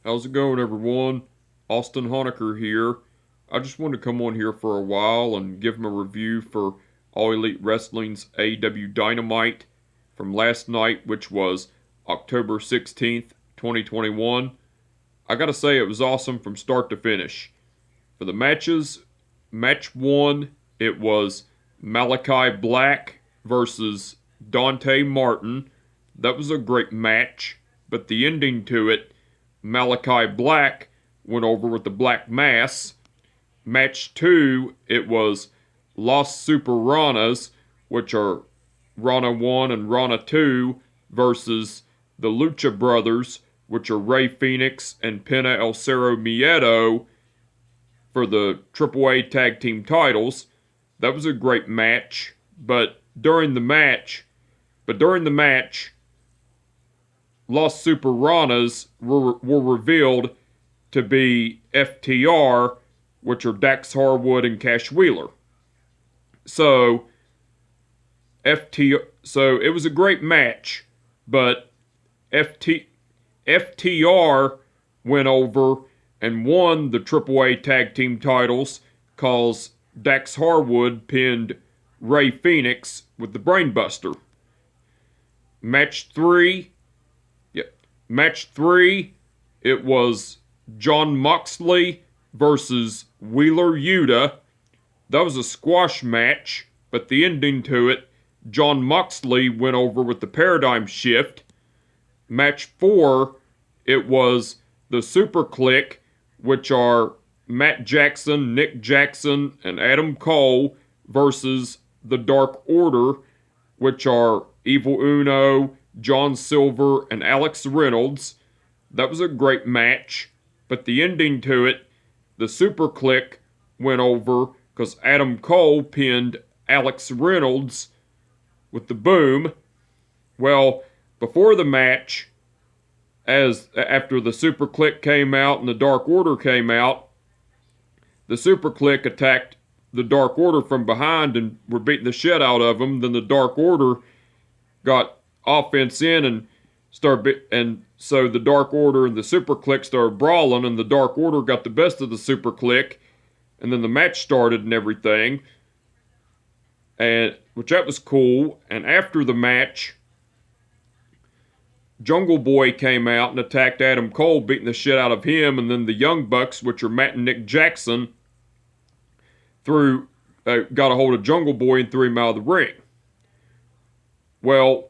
How's it going, everyone? Austin Honecker here. I just wanted to come on here for a while and give him a review for All Elite Wrestling's AEW Dynamite from last night, which was October 16th, 2021. I gotta say, it was awesome from start to finish. For the matches, match one, it was Malachi Black versus Dante Martin. That was a great match, but the ending to it, Malachi Black went over with the Black Mass. Match two, it was Los Super Ranas, which are Rana 1 and Rana 2, versus the Lucha Brothers, which are Rey Fenix and Pena El Cerro Miedo, for the AAA Tag Team titles. That was a great match, but during the match, Los Super Ranas were revealed to be FTR, which are Dax Harwood and Cash Wheeler. So it was a great match, but FTR went over and won the AAA Tag Team titles cause Dax Harwood pinned Rey Fenix with the Brainbuster. Match three, it was John Muxley versus Wheeler Yuda. That was a squash match, but the ending to it, John Muxley went over with the Paradigm Shift. Match four, it was the Super Click, which are Matt Jackson, Nick Jackson, and Adam Cole versus the Dark Order, which are Evil Uno, John Silver, and Alex Reynolds. That was a great match, but the ending to it, the Super Click went over because Adam Cole pinned Alex Reynolds with the boom. Well, before the match, after the Super Click came out and the Dark Order came out, the Super Click attacked the Dark Order from behind and were beating the shit out of them. Then the Dark Order got offense in and so the Dark Order and the Super Click started brawling, and the Dark Order got the best of the Super Click, and then the match started and everything, and which that was cool. And after the match, Jungle Boy came out and attacked Adam Cole, beating the shit out of him, and then the Young Bucks, which are Matt and Nick Jackson, got a hold of Jungle Boy and threw him out of the ring. Well,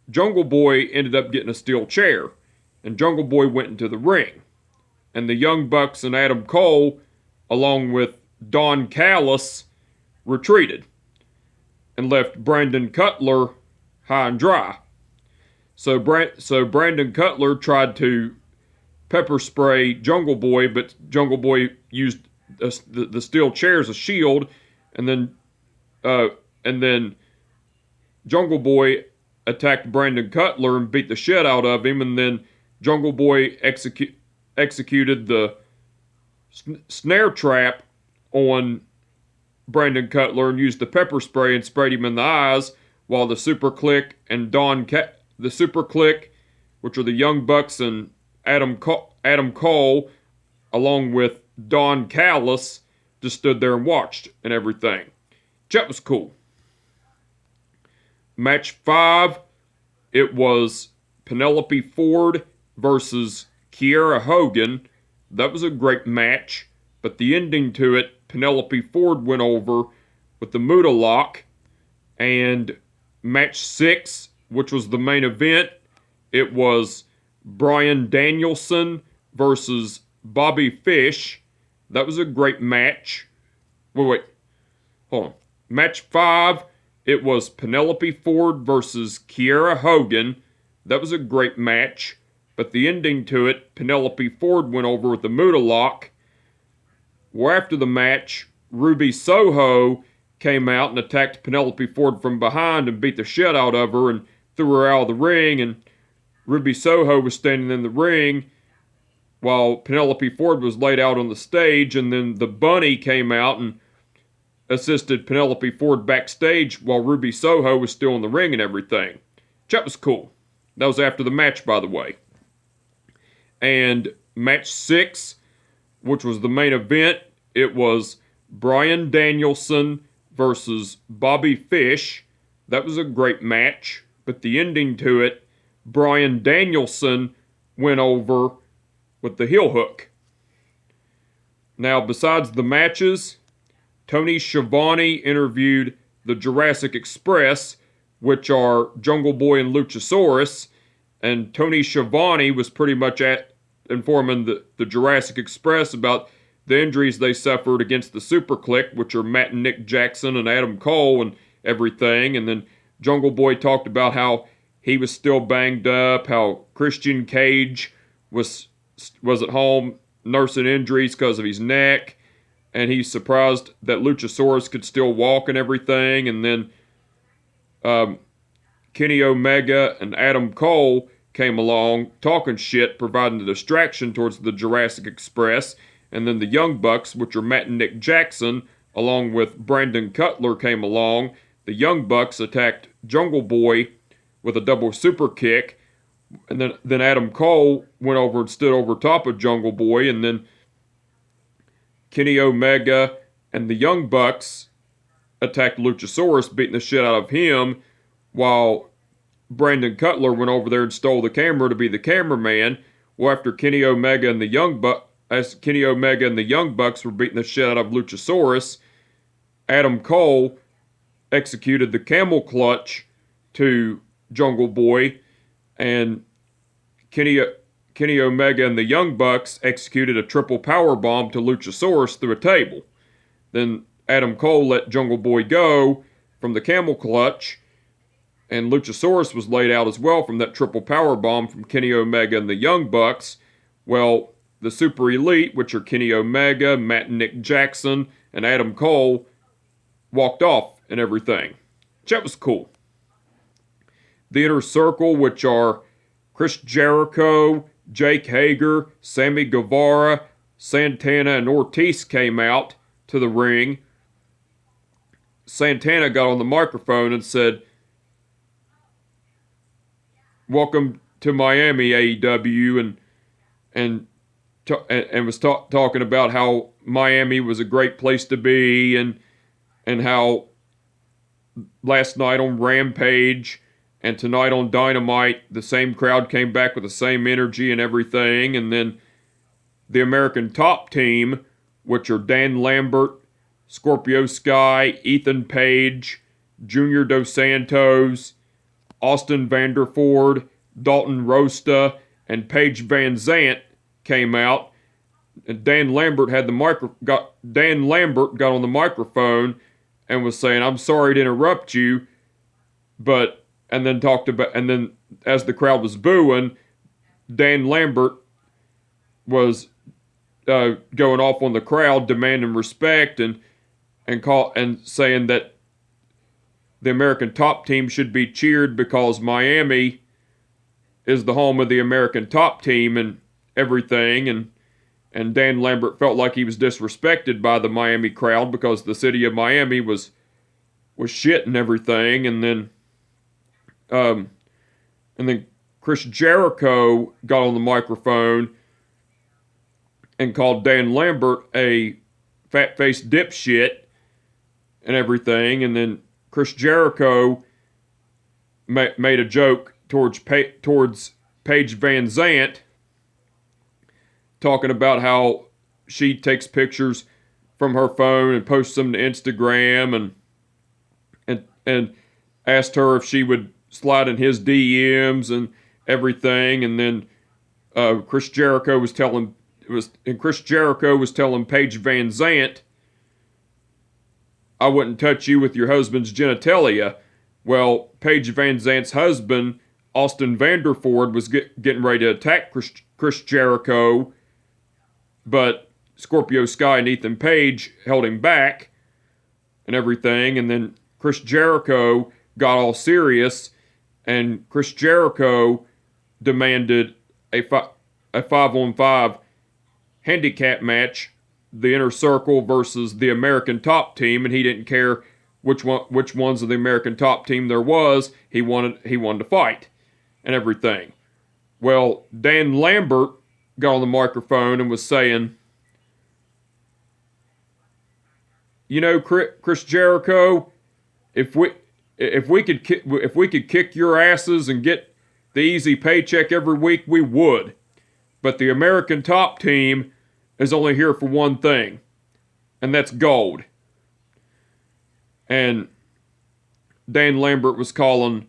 Jungle Boy ended up getting a steel chair, and Jungle Boy went into the ring. And the Young Bucks and Adam Cole, along with Don Callis, retreated and left Brandon Cutler high and dry. So Brandon Cutler tried to pepper spray Jungle Boy, but Jungle Boy used the steel chair as a shield, and then Jungle Boy attacked Brandon Cutler and beat the shit out of him, and then Jungle Boy executed the snare trap on Brandon Cutler and used the pepper spray and sprayed him in the eyes, while the Super Click and the Super Click, which are the Young Bucks and Adam Cole, along with Don Callis, just stood there and watched and everything. That was cool. Match 5, it was Penelope Ford versus Kiara Hogan. That was a great match, but the ending to it, Penelope Ford went over with the Muda Lock. And match 6, which was the main event, it was Bryan Danielson versus Bobby Fish. That was a great match. Hold on. Match 5, it was Penelope Ford versus Kiara Hogan. That was a great match, but the ending to it, Penelope Ford went over with the Muda Lock. Well, after the match, Ruby Soho came out and attacked Penelope Ford from behind and beat the shit out of her and threw her out of the ring, and Ruby Soho was standing in the ring while Penelope Ford was laid out on the stage, and then the Bunny came out and assisted Penelope Ford backstage while Ruby Soho was still in the ring and everything. That was cool. That was after the match, by the way. And match 6, which was the main event. It was Bryan Danielson versus Bobby Fish. That was a great match, but the ending to it, Bryan Danielson went over with the heel hook. Now, besides the matches, Tony Schiavone interviewed the Jurassic Express, which are Jungle Boy and Luchasaurus, and Tony Schiavone was pretty much informing the Jurassic Express about the injuries they suffered against the Super Clique, which are Matt and Nick Jackson and Adam Cole and everything. And then Jungle Boy talked about how he was still banged up, how Christian Cage was at home nursing injuries because of his neck, and he's surprised that Luchasaurus could still walk and everything. And then Kenny Omega and Adam Cole came along talking shit, providing the distraction towards the Jurassic Express. And then the Young Bucks, which are Matt and Nick Jackson, along with Brandon Cutler, came along. The Young Bucks attacked Jungle Boy with a double super kick. And then Adam Cole went over and stood over top of Jungle Boy. And then Kenny Omega and the Young Bucks attacked Luchasaurus, beating the shit out of him, while Brandon Cutler went over there and stole the camera to be the cameraman. Well, after Kenny Omega and the Young Bucks were beating the shit out of Luchasaurus, Adam Cole executed the camel clutch to Jungle Boy, and Kenny Omega and the Young Bucks executed a triple power bomb to Luchasaurus through a table. Then Adam Cole let Jungle Boy go from the camel clutch, and Luchasaurus was laid out as well from that triple power bomb from Kenny Omega and the Young Bucks. Well, the Super Elite, which are Kenny Omega, Matt and Nick Jackson, and Adam Cole, walked off and everything. That was cool. The Inner Circle, which are Chris Jericho, Jake Hager, Sammy Guevara, Santana, and Ortiz came out to the ring. Santana got on the microphone and said, "Welcome to Miami, AEW," and was talking about how Miami was a great place to be, and how last night on Rampage and tonight on Dynamite, the same crowd came back with the same energy and everything. And then the American Top Team, which are Dan Lambert, Scorpio Sky, Ethan Page, Junior Dos Santos, Austin Vanderford, Dalton Rosta, and Paige Van Zant came out. And Dan Lambert got on the microphone and was saying, "I'm sorry to interrupt you," and then as the crowd was booing, Dan Lambert was going off on the crowd, demanding respect and saying that the American Top Team should be cheered because Miami is the home of the American Top Team and everything. And Dan Lambert felt like he was disrespected by the Miami crowd because the city of Miami was shit and everything. And then Chris Jericho got on the microphone and called Dan Lambert a fat-faced dipshit and everything. And then Chris Jericho made a joke towards Paige Van Zant, talking about how she takes pictures from her phone and posts them to Instagram, and asked her if she would slide in his DMs and everything. And then Chris Jericho was telling Paige Van Zant, "I wouldn't touch you with your husband's genitalia." Well, Paige Van Zant's husband, Austin Vanderford, was getting ready to attack Chris Jericho, but Scorpio Sky and Ethan Page held him back and everything. And then Chris Jericho got all serious, and Chris Jericho demanded a 5-on-5 handicap match, the Inner Circle versus the American Top Team, and he didn't care which ones of the American Top Team there was. He wanted to fight and everything. Well, Dan Lambert got on the microphone and was saying, you know, Chris Jericho, if we could kick your asses and get the easy paycheck every week, we would. But the American Top Team is only here for one thing, and that's gold. And Dan Lambert was calling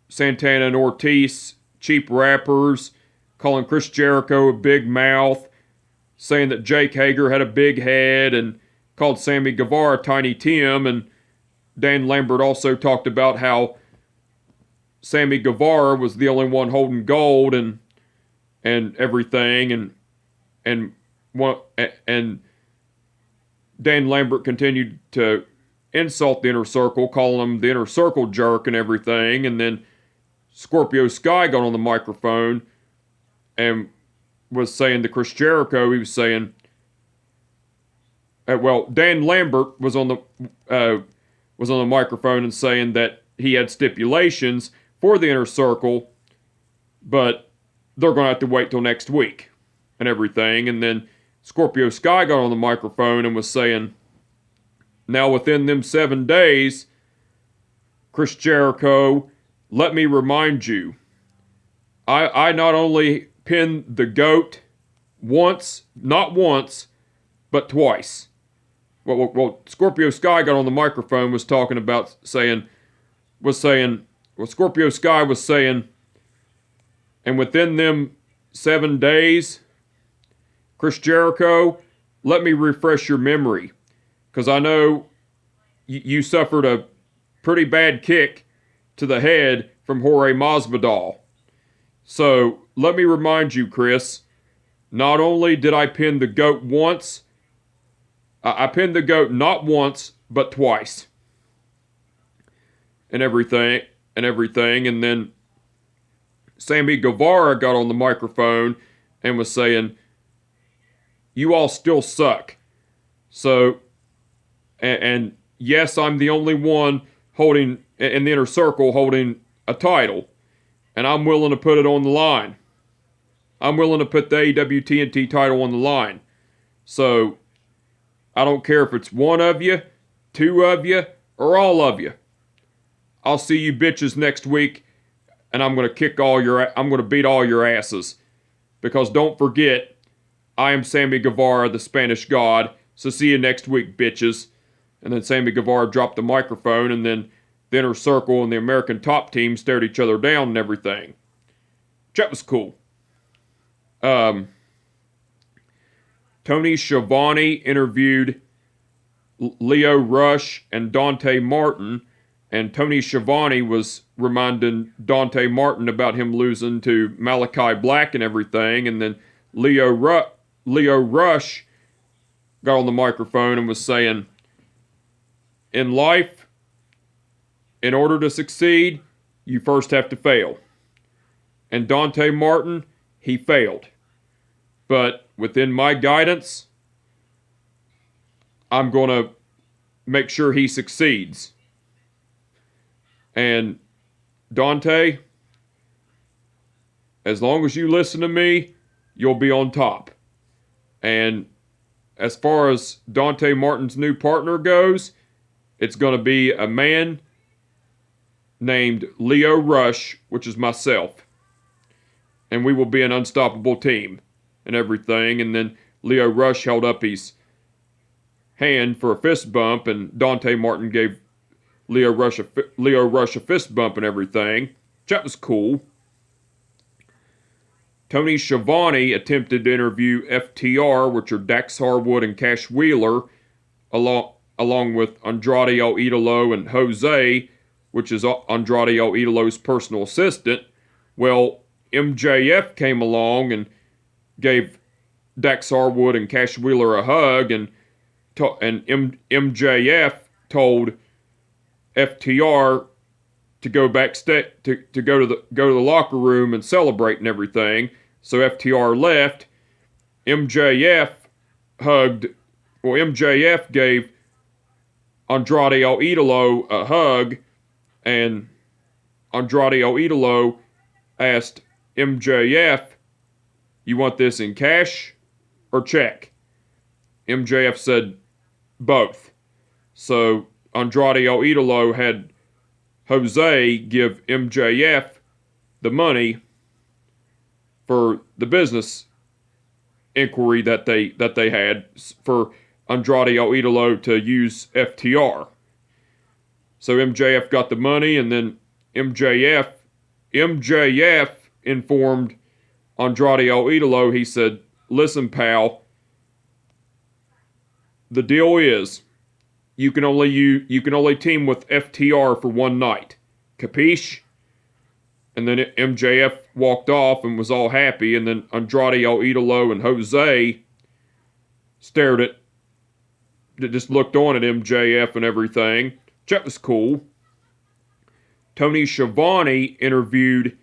Santana and Ortiz cheap rappers, calling Chris Jericho a big mouth, saying that Jake Hager had a big head, and called Sammy Guevara Tiny Tim. And Dan Lambert also talked about how Sammy Guevara was the only one holding gold and everything, and Dan Lambert continued to insult the Inner Circle, calling him the Inner Circle jerk and everything. And then Scorpio Sky got on the microphone and was saying to Chris Jericho, he was saying, Dan Lambert was on the microphone and saying that he had stipulations for the Inner Circle, but they're going to have to wait till next week and everything. And then Scorpio Sky got on the microphone and was saying, now within them 7 days, Chris Jericho, let me remind you, I not only pinned the GOAT not once, but twice. Well, Scorpio Sky got on the microphone, was talking about Scorpio Sky was saying, and within them 7 days, Chris Jericho, let me refresh your memory, because I know you suffered a pretty bad kick to the head from Jorge Masvidal. So let me remind you, Chris, not only did I pin the GOAT once, I pinned the GOAT not once, but twice. And everything. And then Sammy Guevara got on the microphone and was saying, you all still suck. So, and yes, I'm the only one holding, in the Inner Circle, holding a title. And I'm willing to put it on the line. I'm willing to put the AEW TNT title on the line. So, I don't care if it's one of you, two of you, or all of you. I'll see you bitches next week, and I'm going to beat all your asses. Because don't forget, I am Sammy Guevara, the Spanish God, so see you next week, bitches. And then Sammy Guevara dropped the microphone, and then the Inner Circle and the American Top Team stared each other down and everything. That was cool. Tony Schiavone interviewed Leo Rush and Dante Martin, and Tony Schiavone was reminding Dante Martin about him losing to Malachi Black and everything, and then Leo Rush got on the microphone and was saying, in life, in order to succeed, you first have to fail. And Dante Martin, he failed. But within my guidance, I'm going to make sure he succeeds. And Dante, as long as you listen to me, you'll be on top. And as far as Dante Martin's new partner goes, it's going to be a man named Leo Rush, which is myself. And we will be an unstoppable team and everything. And then Leo Rush held up his hand for a fist bump, and Dante Martin gave Leo Rush a fist bump and everything. That was cool. Tony Schiavone attempted to interview FTR, which are Dax Harwood and Cash Wheeler, along with Andrade El Idolo and Jose, which is Andrade El Idolo's personal assistant. Well, MJF came along and gave Dax Harwood and Cash Wheeler a hug, and MJF told FTR to go backstage to go to the locker room and celebrate and everything. So FTR left. MJF gave Andrade El Idolo a hug, and Andrade El Idolo asked MJF, you want this in cash or check? MJF said, both. So Andrade El Idolo had Jose give MJF the money for the business inquiry that they had for Andrade El Idolo to use FTR. So MJF got the money, and then MJF informed Andrade El Idolo. He said, listen, pal, the deal is you can only team with FTR for one night. Capiche? And then MJF walked off and was all happy, and then Andrade El Idolo and Jose just looked on at MJF and everything. That was cool. Tony Schiavone interviewed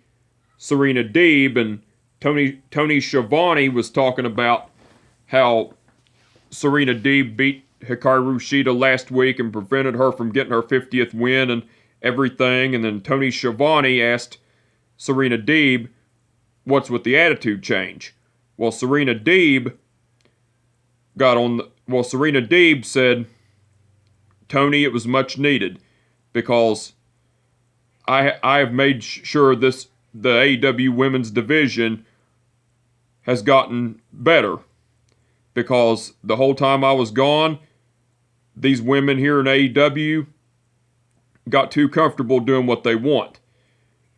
Serena Deeb, and Tony Schiavone was talking about how Serena Deeb beat Hikaru Shida last week and prevented her from getting her 50th win and everything. And then Tony Schiavone asked Serena Deeb, what's with the attitude change? Well, Serena Deeb said, Tony, it was much needed because I have made sure the AEW women's division has gotten better, because the whole time I was gone, these women here in AEW got too comfortable doing what they want.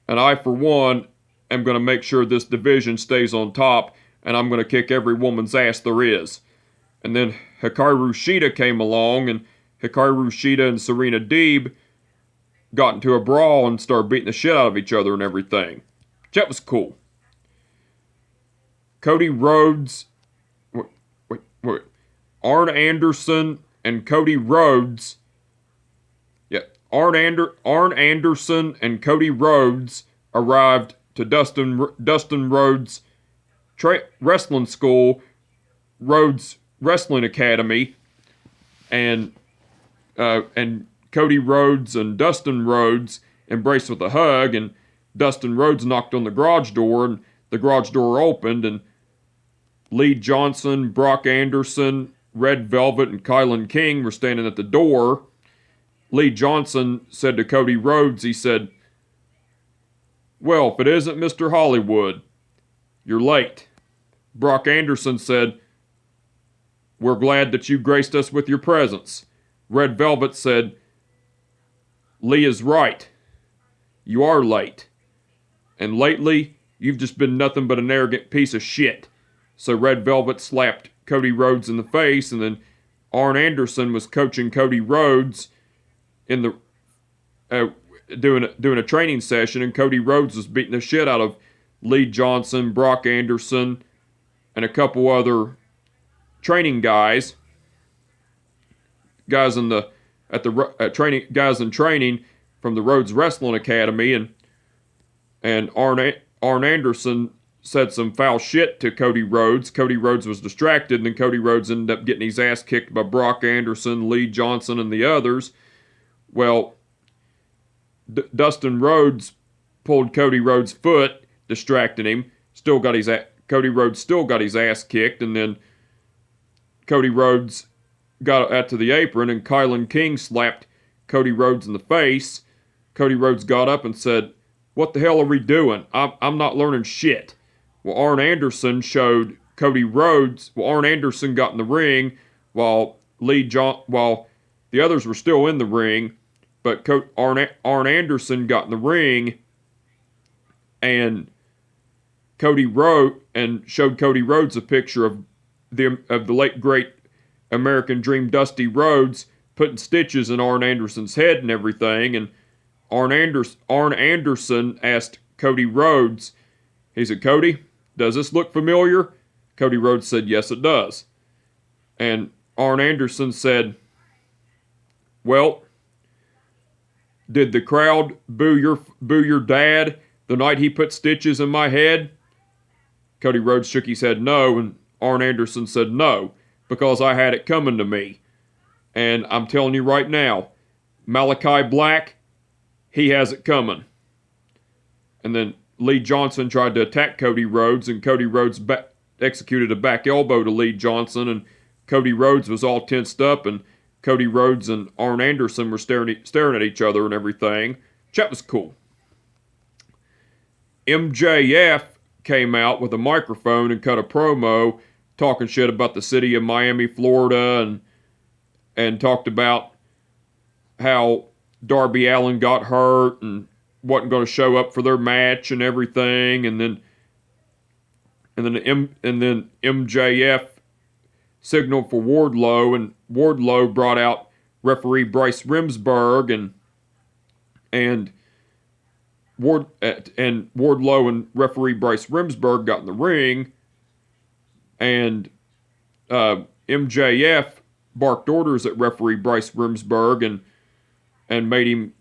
And I, for one, am going to make sure this division stays on top, and I'm going to kick every woman's ass there is. And then Hikaru Shida came along, and Hikaru Shida and Serena Deeb got into a brawl and started beating the shit out of each other and everything. That was cool. Cody Rhodes, Arn Anderson and Cody Rhodes. Yeah, Arn Anderson and Cody Rhodes arrived to Dustin Rhodes' wrestling school, Rhodes Wrestling Academy, and Cody Rhodes and Dustin Rhodes embraced with a hug, and Dustin Rhodes knocked on the garage door, and the garage door opened, and Lee Johnson, Brock Anderson, Red Velvet, and Kylan King were standing at the door. Lee Johnson said to Cody Rhodes, he said, well, if it isn't Mr. Hollywood, you're late. Brock Anderson said, we're glad that you graced us with your presence. Red Velvet said, Lee is right. You are late. And lately, you've just been nothing but an arrogant piece of shit. So Red Velvet slapped Cody Rhodes in the face, and then Arn Anderson was coaching Cody Rhodes in the doing a training session, and Cody Rhodes was beating the shit out of Lee Johnson, Brock Anderson, and a couple other training guys in training from the Rhodes Wrestling Academy, and Arn Anderson said some foul shit to Cody Rhodes. Cody Rhodes was distracted, and then Cody Rhodes ended up getting his ass kicked by Brock Anderson, Lee Johnson, and the others. Well, Dustin Rhodes pulled Cody Rhodes' foot, distracting him. Cody Rhodes still got his ass kicked, and then Cody Rhodes got out to the apron, and Kylan King slapped Cody Rhodes in the face. Cody Rhodes got up and said, what the hell are we doing? I'm not learning shit. Well, Arn Anderson showed Cody Rhodes. Well, Arn Anderson got in the ring while the others were still in the ring, but Arn Anderson got in the ring and showed Cody Rhodes a picture of the late great American Dream Dusty Rhodes putting stitches in Arn Anderson's head and everything. And Arn Anderson asked Cody Rhodes, he said, Cody, does this look familiar? Cody Rhodes said, yes, it does. And Arn Anderson said, well, did the crowd boo your dad the night he put stitches in my head? Cody Rhodes shook his head no, and Arn Anderson said no, because I had it coming to me. And I'm telling you right now, Malachi Black, he has it coming. And then Lee Johnson tried to attack Cody Rhodes, and Cody Rhodes executed a back elbow to Lee Johnson, and Cody Rhodes was all tensed up, and Cody Rhodes and Arn Anderson were staring at each other and everything. That was cool. MJF came out with a microphone and cut a promo talking shit about the city of Miami, Florida, and talked about how Darby Allin got hurt and wasn't going to show up for their match and everything, and then MJF signaled for Wardlow, and Wardlow brought out referee Bryce Remsburg, and Wardlow and referee Bryce Remsburg got in the ring, and MJF barked orders at referee Bryce Remsburg and made him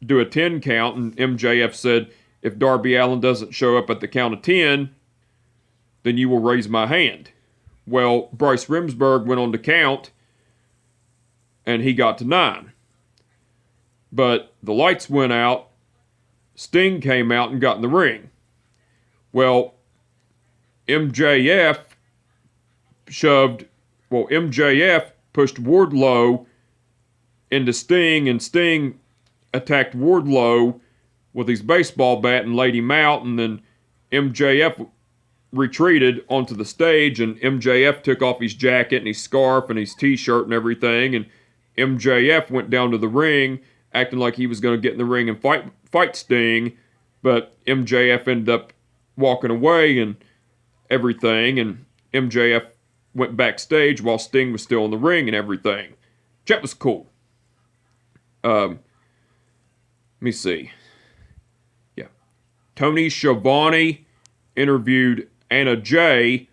do a 10 count, and MJF said, if Darby Allin doesn't show up at the count of 10, then you will raise my hand. Well, Bryce Remsburg went on to count, and he got to 9. But the lights went out, Sting came out and got in the ring. Well, MJF pushed Wardlow into Sting, and Sting attacked Wardlow with his baseball bat and laid him out, and then MJF retreated onto the stage, and MJF took off his jacket and his scarf and his t-shirt and everything, and MJF went down to the ring acting like he was going to get in the ring and fight Sting, but MJF ended up walking away and everything, and MJF went backstage while Sting was still in the ring and everything. That was cool. Let me see. Yeah. Tony Schiavone interviewed Anna Jay,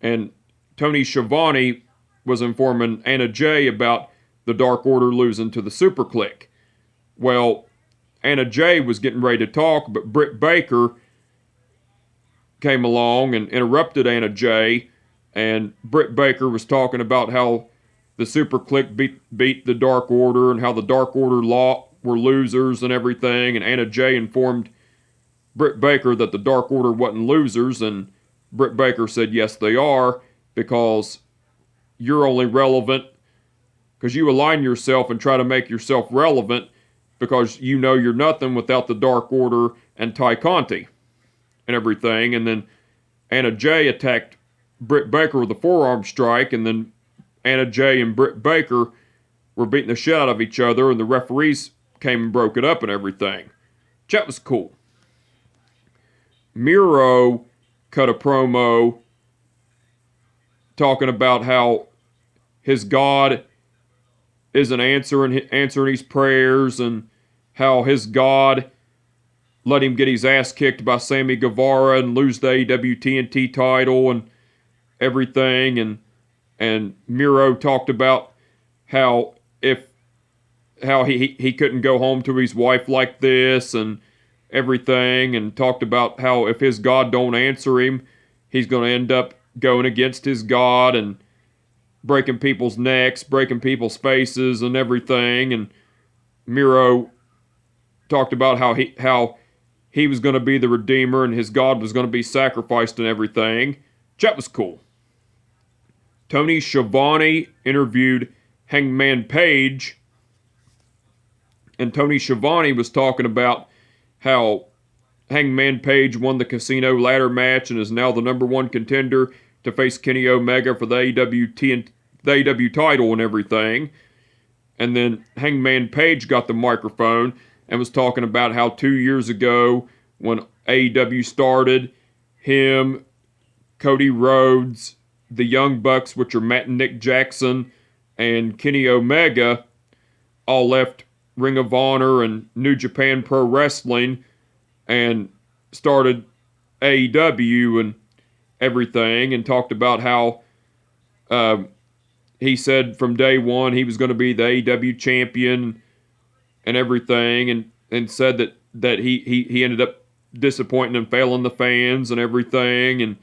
and Tony Schiavone was informing Anna Jay about the Dark Order losing to the Super Clique. Well, Anna Jay was getting ready to talk, but Britt Baker came along and interrupted Anna Jay, and Britt Baker was talking about how the Super Clique beat the Dark Order and how the Dark Order were losers and everything, and Anna Jay informed Britt Baker that the Dark Order wasn't losers, and Britt Baker said, yes, they are, because you're only relevant because you align yourself and try to make yourself relevant because you know you're nothing without the Dark Order and Ty Conti and everything. And then Anna Jay attacked Britt Baker with a forearm strike, and then Anna Jay and Britt Baker were beating the shit out of each other, and the referees came and broke it up and everything. That was cool. Miro cut a promo talking about how his God isn't answering his prayers, and how his God let him get his ass kicked by Sammy Guevara and lose the AEW TNT title and everything, and Miro talked about how he couldn't go home to his wife like this and everything, and talked about how if his God don't answer him, he's going to end up going against his God and breaking people's necks, breaking people's faces and everything. And Miro talked about how he was going to be the Redeemer and his God was going to be sacrificed and everything. That was cool. Tony Schiavone interviewed Hangman Page, and Tony Schiavone was talking about how Hangman Page won the Casino ladder match and is now the number one contender to face Kenny Omega for the AEW title and everything. And then Hangman Page got the microphone and was talking about how 2 years ago when AEW started, him, Cody Rhodes, the Young Bucks, which are Matt and Nick Jackson, and Kenny Omega, all left Ring of Honor and New Japan Pro Wrestling and started AEW and everything, and talked about how he said from day one he was going to be the AEW champion and everything, and said that he ended up disappointing and failing the fans and everything, and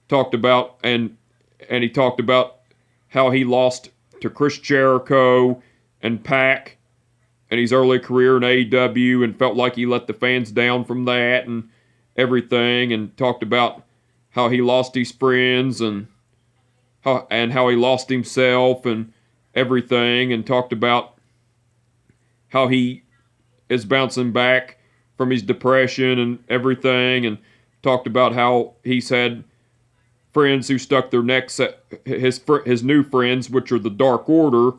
talked about and he talked about how he lost to Chris Jericho and Pac in his early career in AEW and felt like he let the fans down from that and everything, and talked about how he lost his friends and how he lost himself and everything, and talked about how he is bouncing back from his depression and everything, and talked about how he's had friends who stuck their necks at his new friends, which are the Dark Order.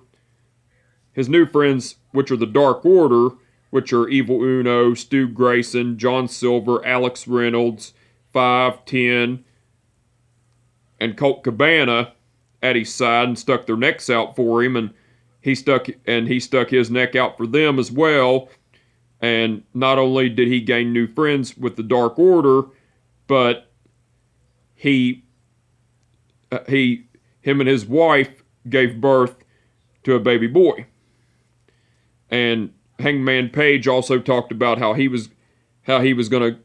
His new friends, which are the Dark Order, which are Evil Uno, Stu Grayson, John Silver, Alex Reynolds, 5'10", and Colt Cabana at his side, and stuck their necks out for him, and he stuck his neck out for them as well. And not only did he gain new friends with the Dark Order, but him and his wife gave birth to a baby boy. And Hangman Page also talked about how he was going to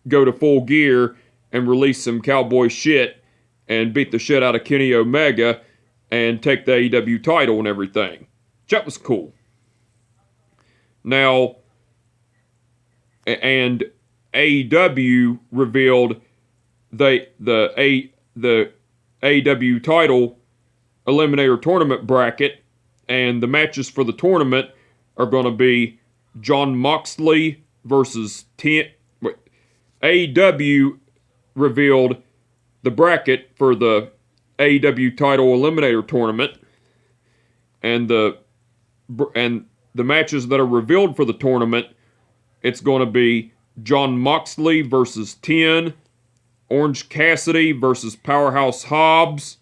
go to Full Gear and release some cowboy shit and beat the shit out of Kenny Omega and take the AEW title and everything. That was cool. Now, and AEW revealed the AEW title Eliminator tournament bracket, and the matches for the tournament are going to be Jon Moxley versus AEW revealed the bracket for the AEW title Eliminator tournament, and the matches that are revealed for the tournament, it's going to be Jon Moxley versus 10, Orange Cassidy versus Powerhouse Hobbs,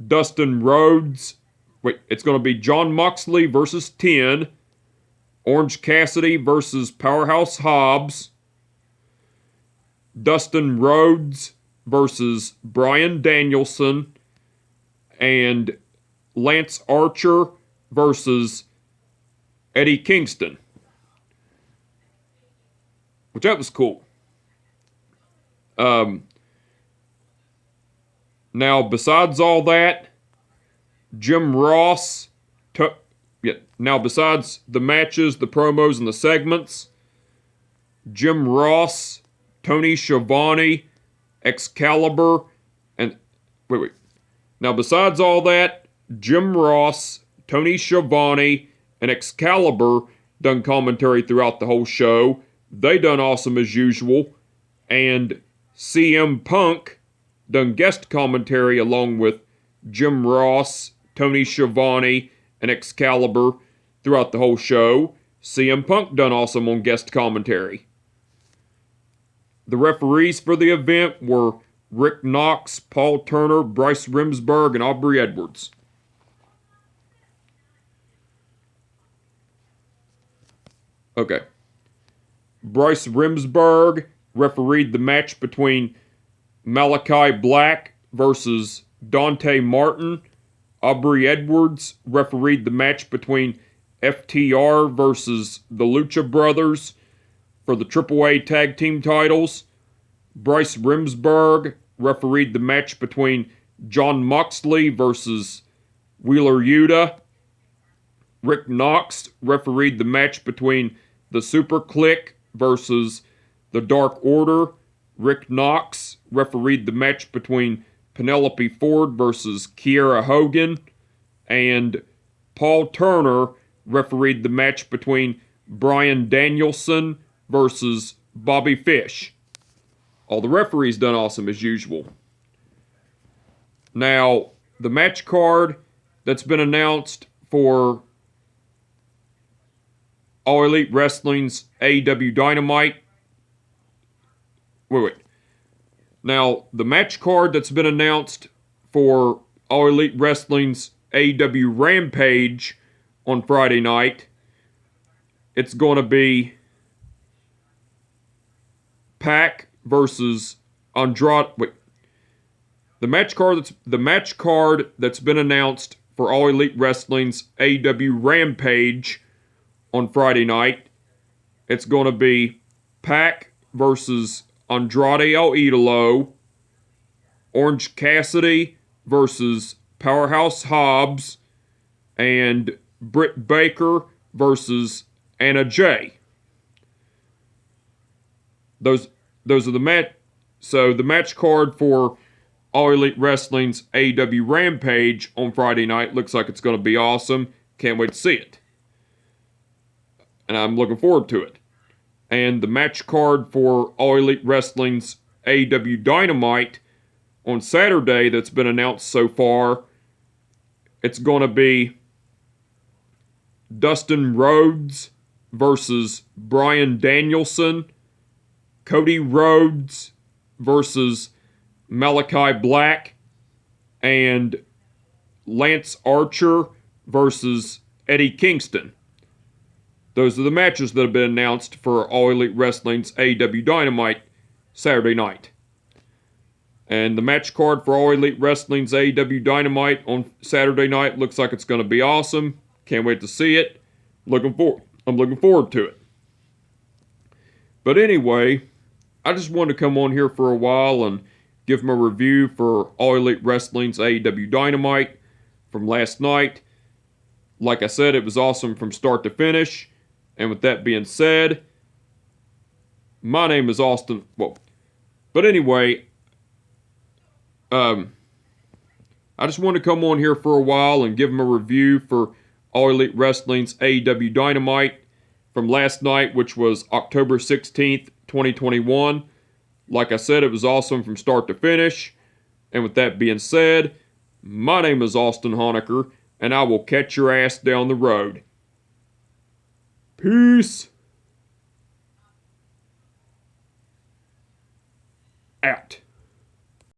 Dustin Rhodes. It's going to be Jon Moxley versus 10, Orange Cassidy versus Powerhouse Hobbs, Dustin Rhodes versus Bryan Danielson, and Lance Archer versus Eddie Kingston. Which that was cool. Now, besides all that, Jim Ross, besides the matches, the promos, and the segments, Jim Ross, Tony Schiavone, Excalibur, and... Now, besides all that, Jim Ross, Tony Schiavone, and Excalibur done commentary throughout the whole show. They done awesome as usual. And CM Punk done guest commentary along with Jim Ross, Tony Schiavone, and Excalibur throughout the whole show. CM Punk done awesome on guest commentary. The referees for the event were Rick Knox, Paul Turner, Bryce Remsburg, and Aubrey Edwards. Okay. Bryce Remsburg refereed the match between Malachi Black versus Dante Martin. Aubrey Edwards refereed the match between FTR versus the Lucha Brothers for the AAA Tag Team titles. Bryce Remsburg refereed the match between Jon Moxley versus Wheeler Yuta. Rick Knox refereed the match between the Super Click versus the Dark Order. Rick Knox refereed the match between Penelope Ford versus Kiara Hogan. And Paul Turner refereed the match between Bryan Danielson versus Bobby Fish. All the referees done awesome as usual. Now, the match card that's been announced for All Elite Wrestling's AEW Dynamite. Now, the match card that's been announced for All Elite Wrestling's AEW Rampage on Friday night, it's going to be Pac versus Andrade. The match card that's been announced for All Elite Wrestling's AEW Rampage on Friday night, it's going to be Pac versus Andrade El Idolo, Orange Cassidy versus Powerhouse Hobbs, and Britt Baker versus Anna Jay. Those are the So the match card for All Elite Wrestling's AEW Rampage on Friday night looks like it's going to be awesome. Can't wait to see it. And I'm looking forward to it. And the match card for All Elite Wrestling's AEW Dynamite on Saturday that's been announced so far, it's going to be Dustin Rhodes versus Bryan Danielson, Cody Rhodes versus Malachi Black, and Lance Archer versus Eddie Kingston. Those are the matches that have been announced for All Elite Wrestling's AEW Dynamite Saturday night. And the match card for All Elite Wrestling's AEW Dynamite on Saturday night looks like it's going to be awesome. Can't wait to see it. I'm looking forward to it. But anyway, I just wanted to come on here for a while and give my review for All Elite Wrestling's AEW Dynamite from last night. Like I said, it was awesome from start to finish. And with that being said, my name is Austin. But anyway, I just wanted to come on here for a while and give them a review for All Elite Wrestling's AEW Dynamite from last night, which was October 16th, 2021. Like I said, it was awesome from start to finish. And with that being said, my name is Austin Honecker, and I will catch your ass down the road. Peace out.